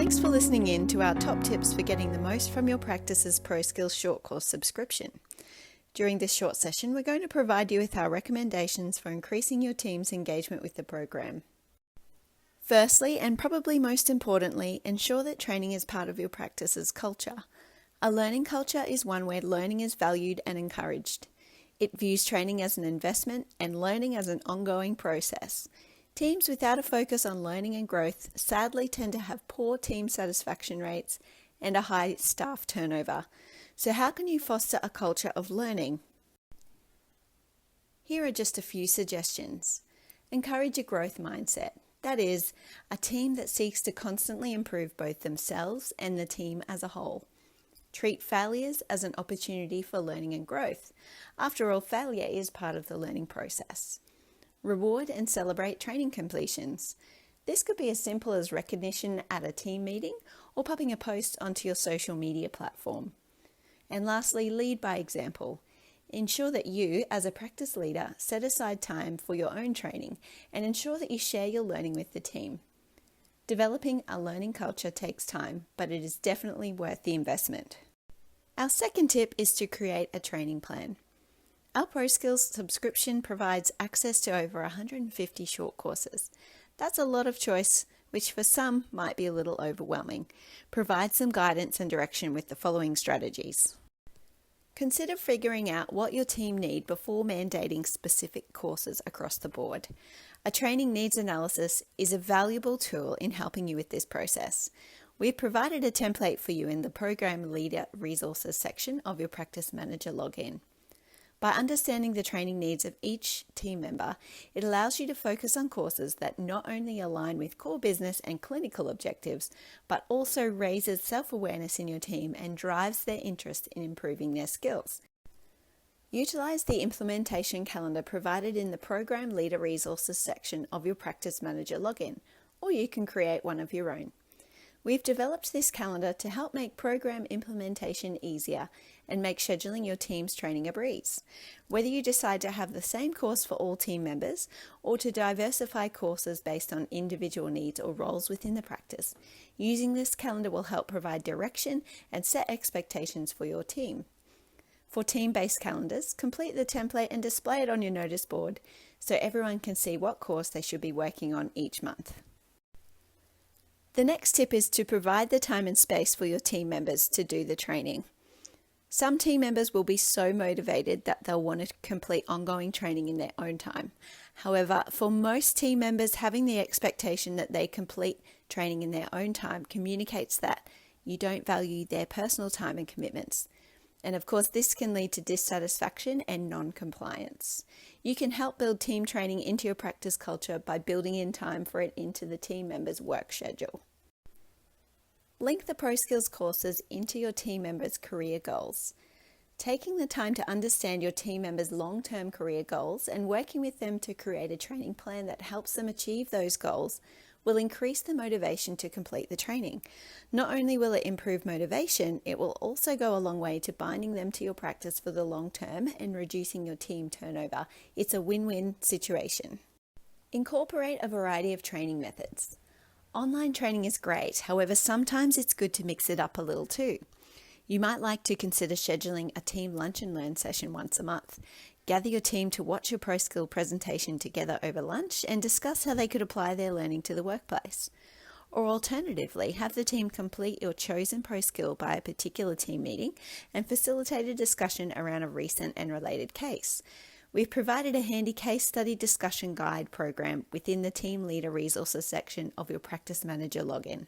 Thanks for listening in to our top tips for getting the most from your practice's ProSkills short course subscription. During this short session, we're going to provide you with our recommendations for increasing your team's engagement with the program. Firstly, and probably most importantly, ensure that training is part of your practice's culture. A learning culture is one where learning is valued and encouraged. It views training as an investment and learning as an ongoing process. Teams without a focus on learning and growth sadly tend to have poor team satisfaction rates and a high staff turnover. So how can you foster a culture of learning? Here are just a few suggestions. Encourage a growth mindset. That is, a team that seeks to constantly improve both themselves and the team as a whole. Treat failures as an opportunity for learning and growth. After all, failure is part of the learning process. Reward and celebrate training completions. This could be as simple as recognition at a team meeting or popping a post onto your social media platform. And lastly, lead by example. Ensure that you, as a practice leader, set aside time for your own training and ensure that you share your learning with the team. Developing a learning culture takes time, but it is definitely worth the investment. Our second tip is to create a training plan. Our ProSkills subscription provides access to over 150 short courses. That's a lot of choice, which for some might be a little overwhelming. Provide some guidance and direction with the following strategies. Consider figuring out what your team need before mandating specific courses across the board. A training needs analysis is a valuable tool in helping you with this process. We've provided a template for you in the Program Leader Resources section of your Practice Manager login. By understanding the training needs of each team member, it allows you to focus on courses that not only align with core business and clinical objectives, but also raises self-awareness in your team and drives their interest in improving their skills. Utilize the implementation calendar provided in the Program Leader Resources section of your Practice Manager login, or you can create one of your own. We've developed this calendar to help make program implementation easier and make scheduling your team's training a breeze. Whether you decide to have the same course for all team members or to diversify courses based on individual needs or roles within the practice, using this calendar will help provide direction and set expectations for your team. For team-based calendars, complete the template and display it on your notice board so everyone can see what course they should be working on each month. The next tip is to provide the time and space for your team members to do the training. Some team members will be so motivated that they'll want to complete ongoing training in their own time. However, for most team members, having the expectation that they complete training in their own time communicates that you don't value their personal time and commitments. And of course, this can lead to dissatisfaction and non-compliance. You can help build team training into your practice culture by building in time for it into the team members' work schedule. Link the ProSkills courses into your team members' career goals. Taking the time to understand your team members' long-term career goals and working with them to create a training plan that helps them achieve those goals will increase the motivation to complete the training. Not only will it improve motivation, it will also go a long way to binding them to your practice for the long term and reducing your team turnover. It's a win-win situation. Incorporate a variety of training methods. Online training is great, however, sometimes it's good to mix it up a little too. You might like to consider scheduling a team lunch and learn session once a month. Gather your team to watch your ProSkill presentation together over lunch and discuss how they could apply their learning to the workplace. Or alternatively, have the team complete your chosen ProSkill by a particular team meeting and facilitate a discussion around a recent and related case. We've provided a handy case study discussion guide program within the Team Leader Resources section of your Practice Manager login.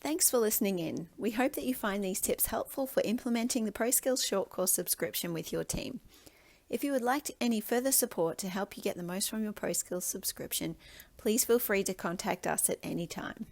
Thanks for listening in. We hope that you find these tips helpful for implementing the ProSkills short course subscription with your team. If you would like any further support to help you get the most from your ProSkills subscription, please feel free to contact us at any time.